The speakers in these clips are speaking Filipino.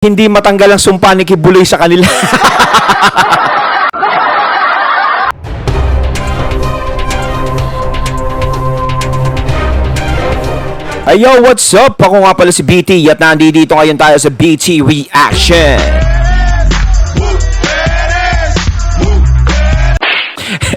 Hindi matanggal ang sumpa ni Kibuloy sa kanila. Ayo, what's up? Ako nga pala si BT at nandito ngayon tayo sa BT Reaction.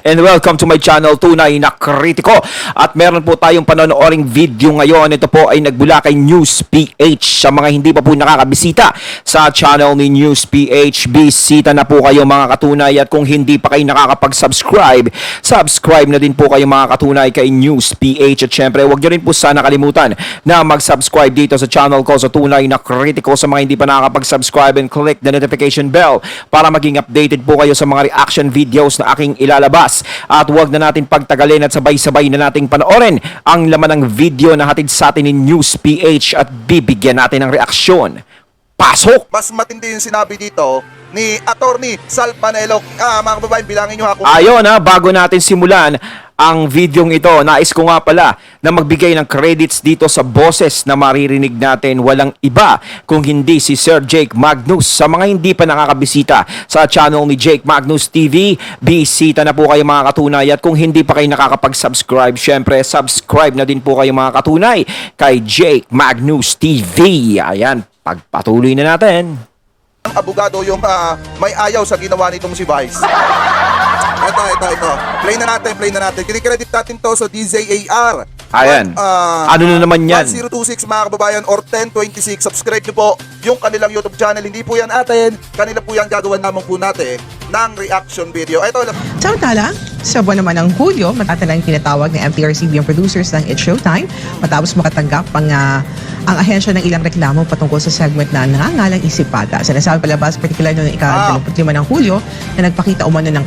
And welcome to my channel, Tunay na Kritiko. At meron po tayong panonooring video ngayon. Ito po ay nagbula kay News PH. Sa mga hindi pa po nakakabisita sa channel ni News PH, bisita na po kayo mga katunay. At kung hindi pa kayo nakakapag-subscribe, subscribe na din po kayo mga katunay kay News PH. At syempre, huwag nyo rin po sana kalimutan na mag-subscribe dito sa channel ko sa Tunay na Kritiko. Sa mga hindi pa nakakapag-subscribe, and click the notification bell para maging updated po kayo sa mga reaction videos na aking ilalabas. At huwag na natin pagtagalin at sabay-sabay na nating panoorin ang laman ng video na hatid sa atin ni News PH at bibigyan natin ng reaksyon. Pasok! Mas matindi yung sinabi dito ni Attorney Sal Panelo. Mga kababayan, bilangin nyo ha kung... Ayun bago natin simulan ang videong ito, nais ko nga pala na magbigay ng credits dito sa boses na maririnig natin. Walang iba kung hindi si Sir Jake Magnus. Sa mga hindi pa nakakabisita sa channel ni Jake Magnus TV, bisita na po kayo mga katunay. At kung hindi pa kayo nakakapag-subscribe, syempre subscribe na din po kayo mga katunay kay Jake Magnus TV. Ayan, pagpatuloy na natin. ang abogado yung may ayaw sa ginawa nitong si Vice. Ito. Play na natin. Kinikredit natin to sa DZAR. Ayan. Ano na naman yan? 1026 mga kababayan or 1026. Subscribe nyo po yung kanilang YouTube channel. Hindi po yan atin. Kanila po yan gagawan naman po natin ng reaction video. Ito. Samantala, sa buwan naman ng Hulyo, matatala yung tinatawag ng MTRCB ang producers ng It's Showtime matapos makatanggap ang ahensya ng ilang reklamo patungkol sa segment na nangangalang Isipata. Sinasabi palabas, particular noong ika-25 ng Hulyo na nagpakita umano ng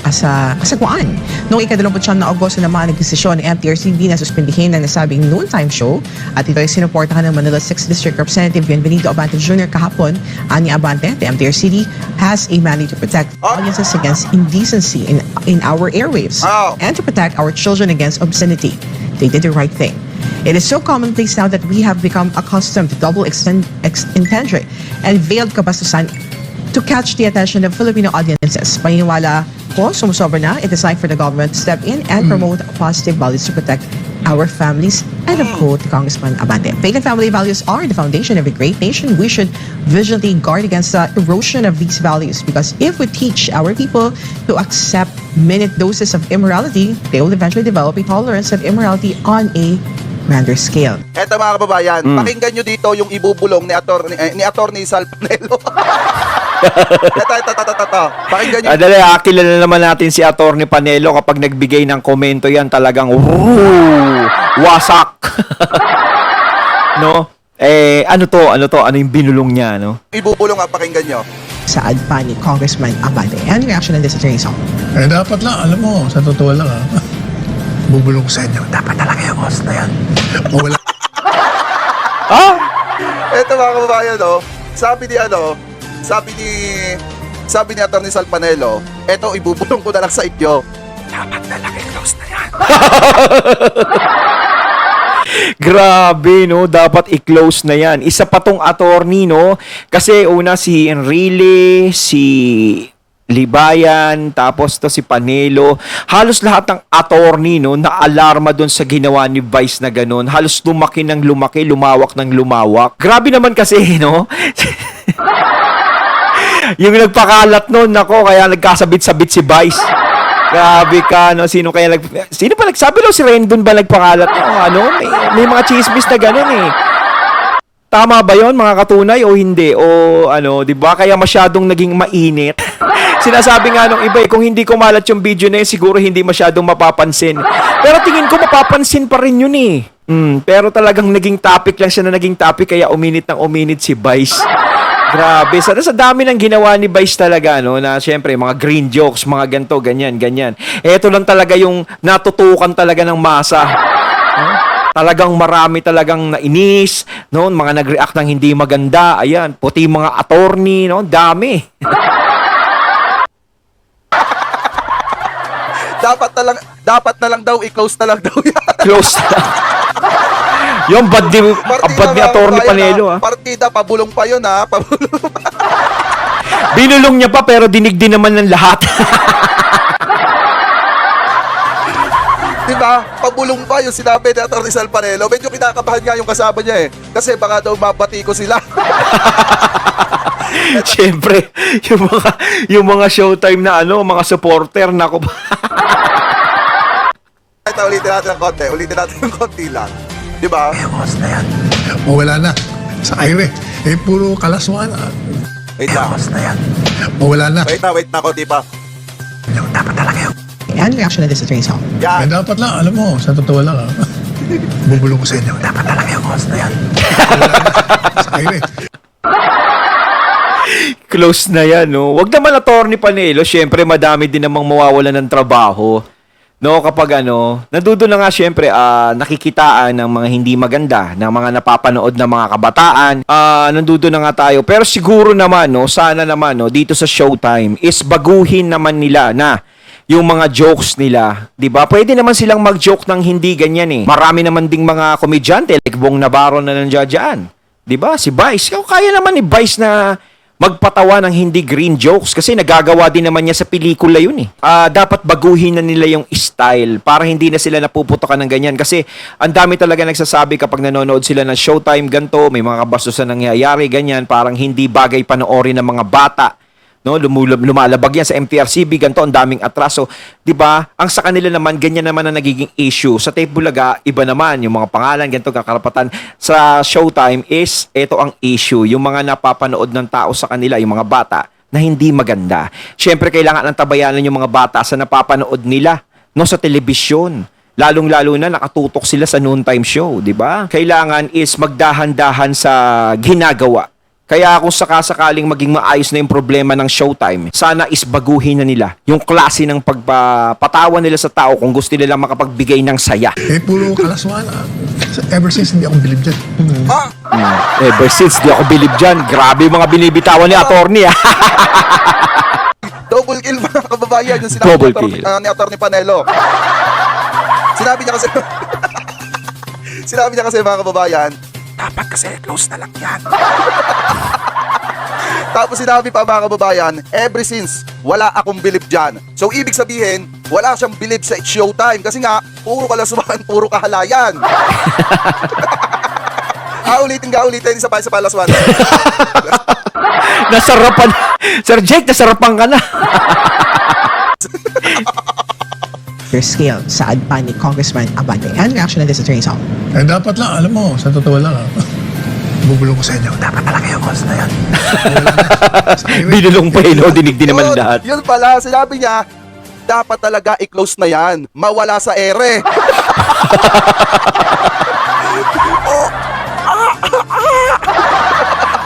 kasagwaan. Noong ika-29 na Agosto naman, nagdesisyon ng MTRCB na suspindihin ang nasabing noontime show at ito ay sinuportahan ng Manila 6th District Representative Bienvenido Abante Jr. kahapon. Ani Abante, the MTRCB has a mandate to protect audiences against indecency in our airwaves and to protect our children against obscenity. They did the right thing. It is so commonplace now that we have become accustomed to double entendre and veiled kabastusan to catch the attention of Filipino audiences. Paniniwala ko, sumusobra na, it is time for the government to step in and promote positive values to protect our families. And of course, Congressman Abante. Faith and family values are the foundation of a great nation. We should vigilantly guard against the erosion of these values because if we teach our people to accept minute doses of immorality, they will eventually develop a tolerance of immorality on a grander scale. Eto mga kababayan, pakinggan nyo dito yung ibubulong ni Attorney Sal Panelo. Ito. Pakinggan nyo. Adali, kilala naman natin si Attorney Panelo kapag nagbigay ng komento yan talagang wasak. No? Ano yung binulong niya, no? Ibubulong pakinggan nyo. Saad pa ni Congressman Abante. And reaction on this attorney's song. Dapat lang, alam mo, sa totoo lang bubulong ko sa inyo, dapat talaga yung host na yan. O wala. Ito mga kababayan, sabi ni Attorney Sal Panelo, eto ibubulong ko na lang sa inyo. Dapat talaga close na yan. Grabe, no? Dapat i-close na yan. Isa pa tong attorney, no? Kasi una si Enrile, si Libayan, tapos to si Panelo. Halos lahat ng attorney, no, na alarma doon sa ginawa ni Vice na ganun. Halos lumaki ng lumaki, lumawak ng lumawak. Grabe naman kasi, no? Yung nagpakalat noon, nako, kaya nagkasabit-sabit si Vice. Grabe ka, no? Sino pa nagsabi daw? Si Rendon ba nagpakalat? May mga chismis na ganun eh. Tama ba yon mga katunay o hindi? O di ba? Kaya masyadong naging mainit. Sinasabi nga nung iba kung hindi kumalat yung video na yun, siguro hindi masyadong mapapansin. Pero tingin ko mapapansin pa rin yun eh. Pero talagang naging topic lang siya na naging topic kaya uminit si Vice. Grabe. Sa dami ng ginawa ni Vice talaga, no, na syempre, mga green jokes, mga ganto, ganyan. Ito lang talaga yung natutukan talaga ng masa. No? Talagang marami talagang nainis, no, mga nag-react ng hindi maganda. Ayan, puti mga attorney, no, dami. dapat na lang daw i-close na lang daw yan. Close na. Yung bad ni, bad ni mga Atty. kababayan, Panelo, ha? Partida, pabulong pa yun, ha? Pabulong. Binulong niya pa pero dinig din naman ng lahat. Diba? Pabulong pa yung sinabi ni Atty. Sal Panelo. Medyo kinakabahan nga yung kasama niya, eh. Kasi baka daw mabati ko sila. Siyempre, yung mga showtime na mga supporter, nako ba? Ito, ulitin natin ng konti lang. Diba? Ewas na yan. Mawala na. Sa aire. Puro kalaswan. Wait lang. Ewas na yan. Mawala na. Wait na, konti pa. Yung dapat talaga yun. Ano reaction na this Attorney Sal? Yan. Dapat lang, alam mo, sa totoo lang bubulong ko sa inyo. Dapat talaga yung ewas na yan. Mawala na. Sa aire. Close na yan, no? Wag naman Atty. Panelo, syempre madami din namang mawawalan ng trabaho. No, kapag nandoon na nga syempre nakikitaan ng mga hindi maganda, ng mga napapanood ng mga kabataan, nandoon na nga tayo. Pero siguro naman, sana naman, dito sa Showtime is baguhin naman nila na yung mga jokes nila, 'di ba? Pwede naman silang mag-joke ng hindi ganyan eh. Marami naman ding mga komedyante like Bong Navarro na nandiyan. 'Di ba? Si Vice, kaya naman ni Vice na magpatawa ng hindi green jokes kasi nagagawa din naman niya sa pelikula yun eh. Dapat baguhin na nila yung style para hindi na sila napuputokan ng ganyan kasi ang dami talaga nagsasabi kapag nanonood sila ng Showtime ganto, may mga kabastusan nangyayari ganyan, parang hindi bagay panoorin ng mga bata. No, lumalabag yan sa MTRCB, ganito, ang daming atraso. 'Di ba? Ang sa kanila naman, ganyan naman ang nagiging issue. Sa Tape Bulaga, iba naman, yung mga pangalan, ganito, kakarapatan. Sa Showtime is, ito ang issue. Yung mga napapanood ng tao sa kanila, yung mga bata, na hindi maganda. Siyempre, kailangan ng tabayanan yung mga bata sa napapanood nila, no, sa telebisyon. Lalong-lalo na nakatutok sila sa noontime show, 'di ba? Kailangan is magdahan-dahan sa ginagawa. Kaya kung sakasakaling maging maayos na yung problema ng Showtime, sana isbaguhin na nila yung klase ng pagpapatawa nila sa tao kung gusto nila makapagbigay ng saya. Puro kalaswan. Ever since, hindi akong bilib dyan. Ever since, di ako bilib dyan. Grabe yung mga binibitawan ni attorney. Double kill mga kababayan yung sinabi Double ni kill. Ni Atty. Panelo. Sinabi niya kasi sinabi niya kasi mga kababayan, dapat kasi close na lang yan. Tapos sinabi pa mga kababayan, ever since, wala akong bilib dyan. So ibig sabihin, wala siyang bilib sa Showtime kasi nga, puro kalaswan, puro kahalayan. Ulitin, isa pa laswan. Nasarapan. Sir Jake, nasarapan ka na. Your scale, saad pa ni Congressman Abante. Ano reaction na this Attorney Sal? Dapat lang, alam mo, sa totoo lang bubulong ko sa inyo. Dapat talaga yung ewas na yan. Mawala na. Sa aire. Binulong pa yun, dinig din naman lahat. Yun pala, sinabi niya, dapat talaga i-close na yan. Mawala sa ere.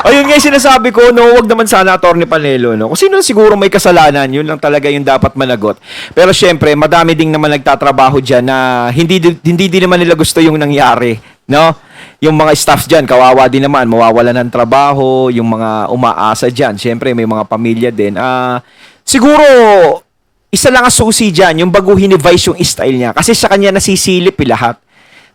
Ayun nga yung sinasabi ko, no, wag naman sana Atty. Panelo, no. Kung sino siguro may kasalanan, yun lang talaga yung dapat managot. Pero syempre, madami ding naman nagtatrabaho diyan na hindi din naman nila gusto yung nangyari, no? Yung mga staff diyan, kawawa din naman, mawawalan ng trabaho, yung mga umaasa diyan. Syempre, may mga pamilya din. Siguro isa lang ang susi diyan, yung baguhin ni Vice yung style niya kasi sa kanya nasisilip lahat.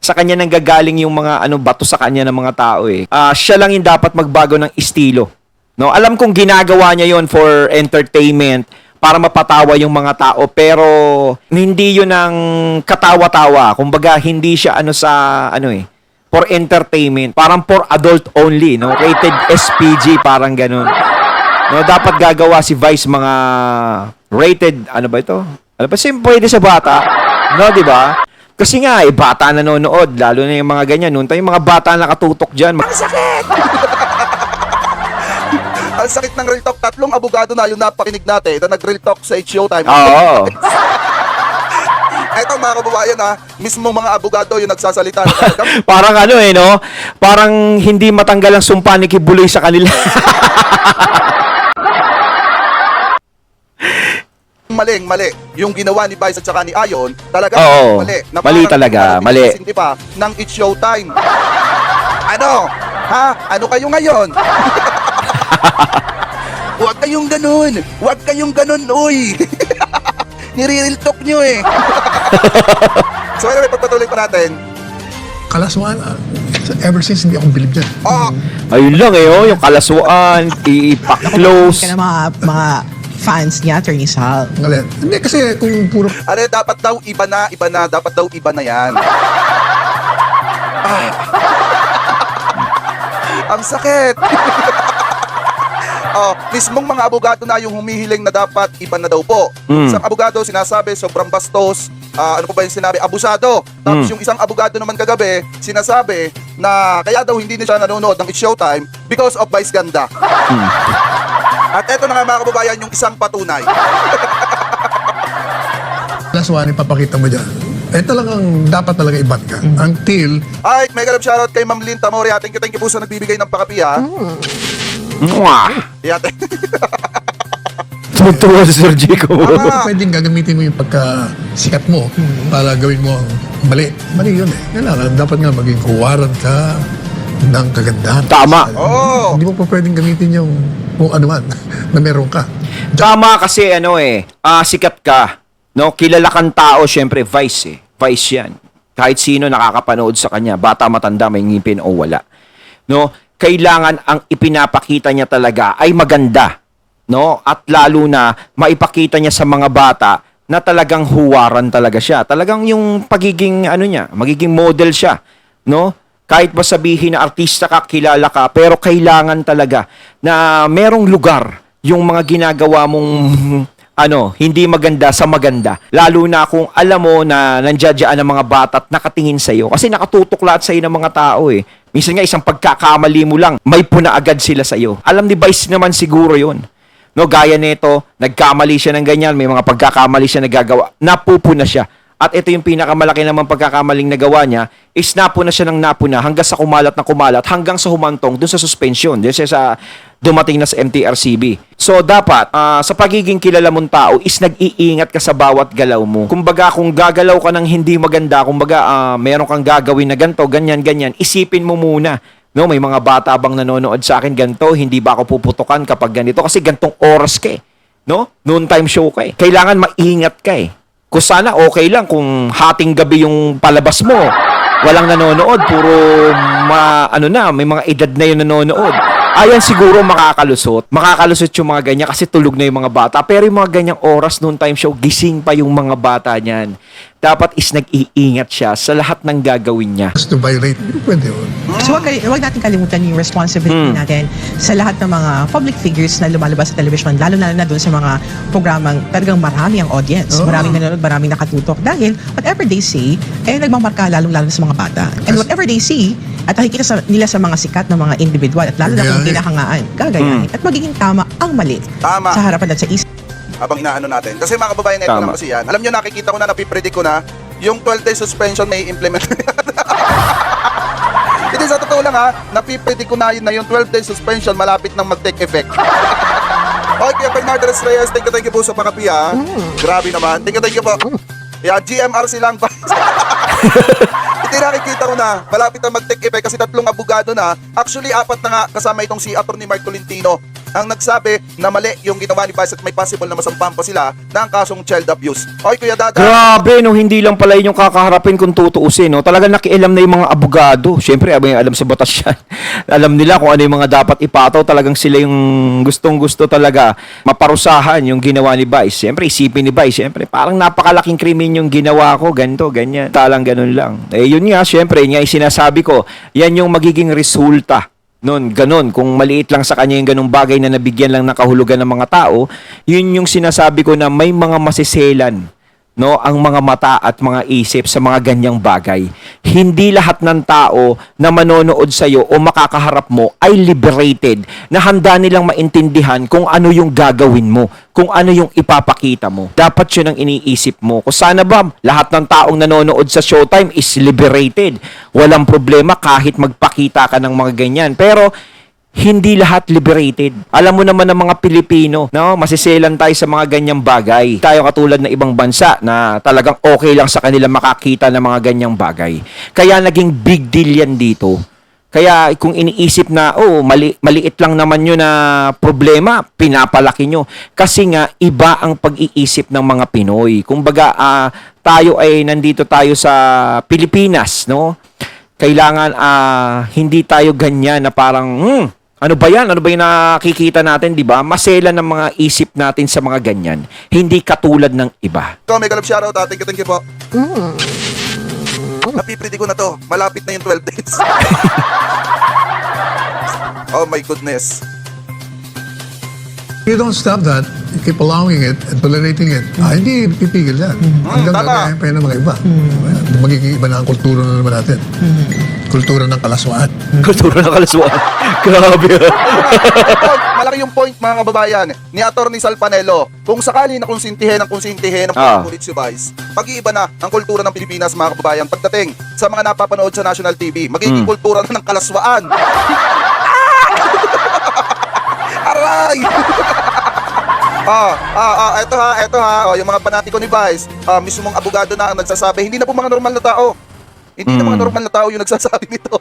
Sa kanya nanggagaling yung mga bato sa kanya ng mga tao eh. Siya lang yung dapat magbago ng estilo. No, alam kong ginagawa niya yon for entertainment para mapatawa yung mga tao pero hindi yun ang katawa-tawa. Kumbaga hindi siya for entertainment. Parang for adult only, no? Rated SPG parang ganun. No, dapat gagawa si Vice mga rated ba ito? Pwede sa bata. No, di ba? Kasi nga, bata nanonood, lalo na yung mga ganyan. Noon tayo, yung mga bata nakatutok dyan. Ang sakit! Ang sakit ng Real Talk. 3 abogado na yung napakinig natin na nag-Real Talk sa Showtime. Oo. Eto mga kababayan mismo mga abogado yung nagsasalita. Parang no? Parang hindi matanggal ang sumpa ni Kibuloy sa kanila. Mali. Yung ginawa ni Vice at saka ni Ayon, talaga Oo, mali. Na mali parang talaga, mali. Hindi pa ng It's Showtime. Ano? Ano kayo ngayon? Huwag kayong ganun, uy. nire-real talk nyo eh. So anyway, pagpatuloy pa natin. Kalaswaan, ever since hindi ako bilib dyan. Ayun lang yung kalaswaan, ipa-close. Kaya mga fans niya, Attorney Sal. Ngayon, hindi kasi kung puro Ano, dapat daw iba na, dapat daw iba na yan. Ang sakit. Mismong mga abogado na yung humihiling na dapat iba na daw po. Isang abogado sinasabi sobrang bastos, ano po ba yung sinabi? Abusado. Tapos yung isang abogado naman kagabi, sinasabi na kaya daw hindi na siya nanonood ng It's Showtime because of Vice Ganda. At eto na nga mga kababayan, yung isang patunay. kalaswaan, ipapakita mo dyan. Talagang dapat talaga ibat ka. Until, Ay, mega love shoutout kay Ma'am Lynn Tamoria. Thank you po sa nagbibigay ng pakapi ha. Mwah! Yate. Tuwa si Sir Jico. pwedeng gagamitin mo yung pagkasikat mo para gawin mo ang mali. Mali yun eh. Kailangan, dapat nga maging huwaran ka ng kagandahan. Tama. Oo. Hindi mo pa pwedeng gamitin yung kung ano man na meron ka. Tama kasi sikat ka. No, kilala kang tao, syempre Vice Vice 'yan. Kahit sino nakakapanood sa kanya, bata, matanda, may ngipin o wala. No, kailangan ang ipinapakita niya talaga ay maganda. No? At lalo na maipakita niya sa mga bata na talagang huwaran talaga siya. Talagang yung pagiging niya, magiging model siya, no? Kahit ba sabihin na artista ka, kilala ka, pero kailangan talaga na merong lugar yung mga ginagawa mong hindi maganda sa maganda. Lalo na kung alam mo na nandiyadyaan ang mga bata at nakatingin sa iyo. Kasi nakatutok lahat sa iyo ng mga tao eh. Minsan nga isang pagkakamali mo lang, may puna agad sila sa iyo. Alam ni Vice naman siguro 'yon. No, gaya nito, nagkamali siya ng ganyan, may mga pagkakamali siya nagagawa, napupuna siya. At ito yung pinakamalaki naman pagkakamaling nagawa niya, is napuna siya ng napuna hanggang sa kumalat na kumalat, hanggang sa humantong dun sa suspension, dun sa dumating na sa MTRCB. So dapat, sa pagiging kilala mong tao, is nag-iingat ka sa bawat galaw mo. Kumbaga, kung gagalaw ka ng hindi maganda, kumbaga, meron kang gagawin na ganito, ganyan, isipin mo muna. No, may mga bata bang nanonood sa akin ganito, hindi ba ako puputukan kapag ganito? Kasi gantong oras ka no? Noon time show ka Kailangan maingat ka Kung sana okay lang kung hating gabi yung palabas mo, walang nanonood, puro may mga edad na yung nanonood. Ayan siguro makakalusot yung mga ganyan kasi tulog na yung mga bata. Pero yung mga ganyang oras noon time show, gising pa yung mga bata niyan. Dapat is nag-iingat siya sa lahat ng gagawin niya. Just to violate, hindi pwede yun. So wag natin kalimutan yung responsibility natin sa lahat ng mga public figures na lumalabas sa television, lalo na doon sa mga programang talagang marami ang audience, maraming nanonood, maraming nakatutok. Dahil whatever they say, nagmamarka lalong-lalo sa mga bata. And whatever they see, at nakikita nila sa mga sikat na mga individual, at lalo na kung kinahangaan, gagayahin, at magiging tama ang mali Tama. sa harapan at sa isip. Habang inaano natin. Kasi mga kababayan, ito lang kasi yan. Alam nyo, nakikita ko na, napipredict ko na, yung 12-day suspension may implement na yan. Hindi, sa totoo lang napipredict ko na yun na yung 12-day suspension malapit nang mag-take effect. Okay, Bernardo Reyes, thank you po sa pakapi Grabe naman. Thank you po. Yeah, GMRC lang ba? Hindi, nakikita ko na malapit na mag-take effect kasi 3 abogado na. Actually, 4 na nga kasama itong si Atty. Mark Tolentino ang nagsabi na mali yung ginawa ni Vice at may possible na masampang pa sila ng kasong child abuse. Okay, Kuya Dada. Grabe, hindi lang pala yun yung kakaharapin kung tutuusin, no? Talagang nakialam na yung mga abogado. Siyempre, alam sa batas yan. Alam nila kung ano yung mga dapat ipataw. Talagang sila yung gustong-gusto talaga maparusahan yung ginawa ni Vice. Siyempre, isipin ni Vice, siyempre, parang napakalaking krimen yung ginawa ko, ganito, ganyan. Talang ganun lang. Yun nga, siyempre, yun nga yung sinasabi ko, yan yung magiging resulta. Ganun, kung maliit lang sa kanya yung ganung bagay na nabigyan lang ng kahulugan ng mga tao, yun yung sinasabi ko na may mga masiselan, no, ang mga mata at mga isip sa mga ganyang bagay. Hindi lahat ng tao na manonood sa iyo o makakaharap mo ay liberated, na handa nilang maintindihan kung ano yung gagawin mo, kung ano yung ipapakita mo. Dapat yun ang iniisip mo. Kung sana ba lahat ng taong nanonood sa Showtime is liberated. Walang problema kahit magpakita ka ng mga ganyan. Pero hindi lahat liberated. Alam mo naman ng mga Pilipino, no? Masiselan tayo sa mga ganyang bagay. Tayo katulad na ibang bansa na talagang okay lang sa kanila makakita ng mga ganyang bagay. Kaya naging big deal yan dito. Kaya kung iniisip na, maliit lang naman yun na problema, pinapalaki nyo. Kasi nga, iba ang pag-iisip ng mga Pinoy. Kumbaga, tayo ay nandito tayo sa Pilipinas, no? Kailangan hindi tayo ganyan na parang, ano ba yan? Ano ba yung nakikita natin, di ba? Masela ng mga isip natin sa mga ganyan. Hindi katulad ng iba. Ito, may galap shoutout. Thank you po. Napipredi ko na to. Malapit na yung 12 days. Oh my goodness. You don't stop that, you keep allowing it and tolerating it. Hindi pipigil yan. Hanggang tama. gagayahin pa yun ng mga iba. Magiging iba na ang kultura na naman natin. Kultura ng kalaswaan. Kultura ng kalaswaan. Grabe. Malaki yung point mga kababayan ni Atty. Salpanelo. Kung sakali na konsintihin ng ulit si Vice, mag-iiba na ang kultura ng Pilipinas mga kababayan pagdating sa mga napapanood sa national TV. Magiging kultura na ng kalaswaan. Aray! Eto ha. Yung mga panatiko ni Vice, mismong abogado na ang nagsasabi, hindi na po mga normal na tao. Hindi na mga normal na tao yung nagsasabi nito.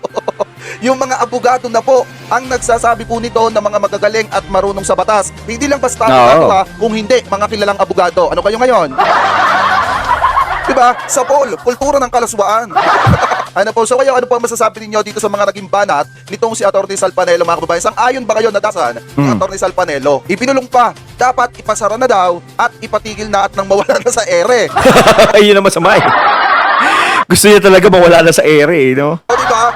Yung mga abogado na po ang nagsasabi po nito na mga magagaling at marunong sa batas. Hindi lang basta abogado ha, kung hindi, mga kilalang abogado. Ano kayo ngayon? Diba? Sa poll, kultura ng kalaswaan. Ano po? So kayo, ano po ang masasabi ninyo dito sa mga naging banat nitong si Atty. Salpanelo mga kababayan? Sang-ayon ba kayo nadasan ni Atty. Salpanelo? Ibinulong pa, dapat ipasara na daw at ipatigil na at nang mawala na sa ere. Ayun ang masama eh. Gusto niya talaga mawala na sa ere, no? O diba?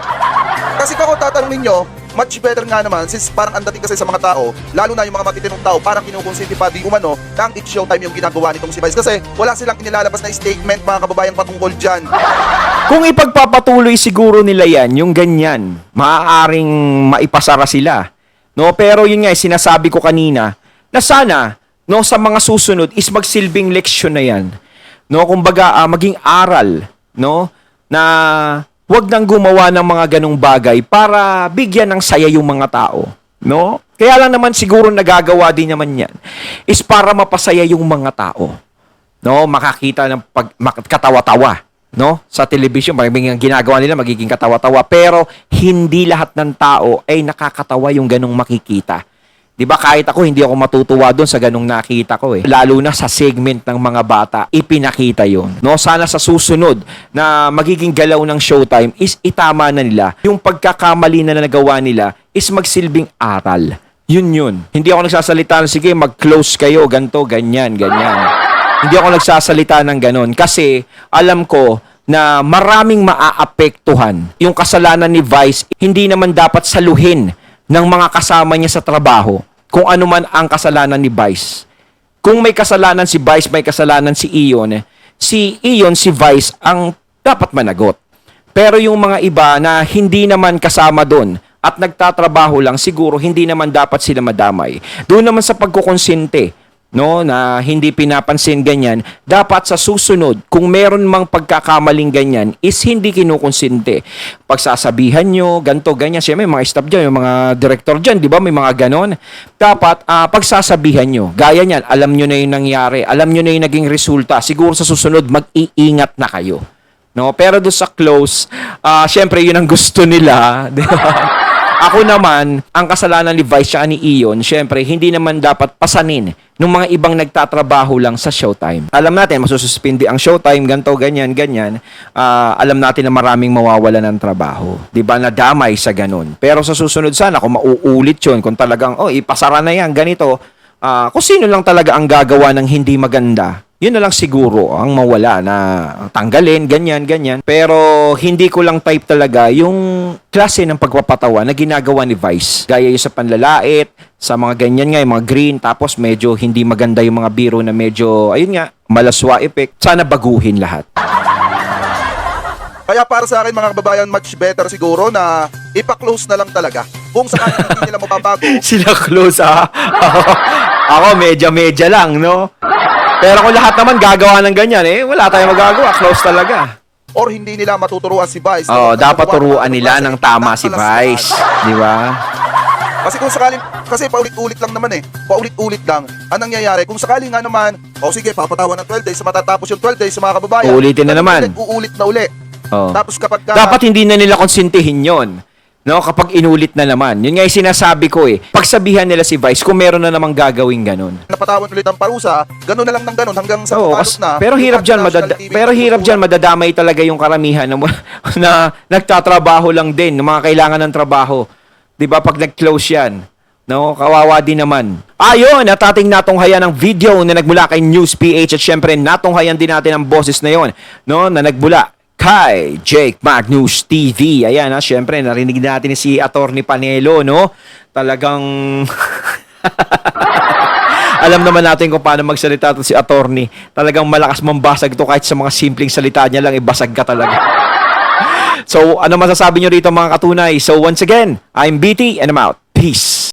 Kasi kung tatanungin nyo, much better nga naman since parang ang dating kasi sa mga tao, lalo na yung mga matitinong tao, parang kinukonsinti pa di umano na ang It's Showtime yung ginagawa nitong si Vice kasi wala silang inilalabas na statement mga kababayan patungkol dyan. Kung ipagpapatuloy siguro nila yan, yung ganyan, maaaring maipasara sila. No? Pero yun nga, sinasabi ko kanina, na sana, no, sa mga susunod is magsilbing leksyon na yan. No? Kumbaga, maging aral, no? Na wag nang gumawa ng mga ganong bagay para bigyan ng saya yung mga tao. No? Kaya lang naman siguro nagagawa din naman yan is para mapasaya yung mga tao. No? Makakita ng katawa-tawa. No? Sa television, magiging ginagawa nila magiging katawa-tawa. Pero hindi lahat ng tao ay nakakatawa yung ganong makikita. 'Di ba kahit ako hindi ako matutuwa doon sa ganung nakita ko eh. Lalo na sa segment ng mga bata, ipinakita 'yon. No, sana sa susunod na magiging galaw ng Showtime is itama na nila. Yung pagkakamali na nagawa nila is magsilbing aral. Yun. Hindi ako nagsasalita na sige, mag-close kayo, ganto, ganyan. Hindi ako nagsasalita ng ganon kasi alam ko na maraming maaapektuhan. Yung kasalanan ni Vice, hindi naman dapat saluhin ng mga kasama niya sa trabaho kung ano man ang kasalanan ni Vice. Kung may kasalanan si Vice, may kasalanan si Ion, si Vice ang dapat managot. Pero yung mga iba na hindi naman kasama doon at nagtatrabaho lang, siguro hindi naman dapat sila madamay. Doon naman sa pagkukonsente, no, na hindi pinapansin ganyan, dapat sa susunod, kung meron mang pagkakamaling ganyan, is hindi kinukonsente. Pagsasabihan nyo, ganto, ganyan, siya may mga staff dyan, yung mga director dyan, di ba, may mga ganon. Dapat, pagsasabihan nyo, gaya nyan, alam nyo na yung nangyari, alam nyo na yung naging resulta, siguro sa susunod, mag-iingat na kayo. No? Pero doon sa close, syempre, yun ang gusto nila, di ba? Ako naman, ang kasalanan ni Vice at ni Ion, syempre, hindi naman dapat pasanin ng mga ibang nagtatrabaho lang sa Showtime. Alam natin, masususpindi ang Showtime, ganto, ganyan. Alam natin na maraming mawawala ng trabaho. Di ba, nadamay sa ganun. Pero sa susunod sana, kung mauulit yun, kung talagang, ipasara na yan, ganito, kung sino lang talaga ang gagawa ng hindi maganda, yun na lang siguro ang mawala na tanggalin, ganyan. Pero hindi ko lang type talaga yung klase ng pagpapatawa na ginagawa ni Vice. Gaya yung sa panlalait, sa mga ganyan nga, yung mga green, tapos medyo hindi maganda yung mga biro na medyo, ayun nga, malaswa effect. Sana baguhin lahat. Kaya para sa akin mga kababayan, much better siguro na ipa-close na lang talaga. Kung sakaling hindi nila mababago. Sila close ako medya lang, no? Pero kung lahat naman gagawa ng ganyan, wala tayong magagawa. Close talaga. Or hindi nila matuturuan si Vice. Dapat turuan nila ng tama si Vice. Di ba? Kasi kung sakaling, kasi paulit-ulit lang naman paulit-ulit lang. Ang nangyayari, kung sakaling nga naman, sige, papatawan ng 12 days, matatapos yung 12 days sa mga kababayan. Uulitin na naman. Uulit na uli. Tapos kapag dapat hindi na nila konsintihin yon. No, kapag inulit na naman. Yun nga yung sinasabi ko eh. Pagsabihan nila si Vice kung meron na namang gagawing ganun. Napatawan ulit ang parusa, ganun na lang ng ganun hanggang sa Oo, mapalos na. pero hirap diyan madadamay talaga yung karamihan na nagtatrabaho lang din, ng mga kailangan ng trabaho. 'Di ba pag nag-close 'yan? No, kawawa din naman. Ayun, at ating natunghayan ng video na nagmula kay News PH at syempre natunghayan din natin ang boses na 'yon, no, na nagmula kay Jake Magnus TV. Ayan, syempre narinig natin si Attorney Panelo, no? Talagang alam naman natin kung paano magsalita to si attorney. Talagang malakas mambasag to kahit sa mga simpleng salita niya lang, ibasag ka talaga. So, ano masasabi nyo rito mga katunay? So, once again, I'm BT and I'm out. Peace!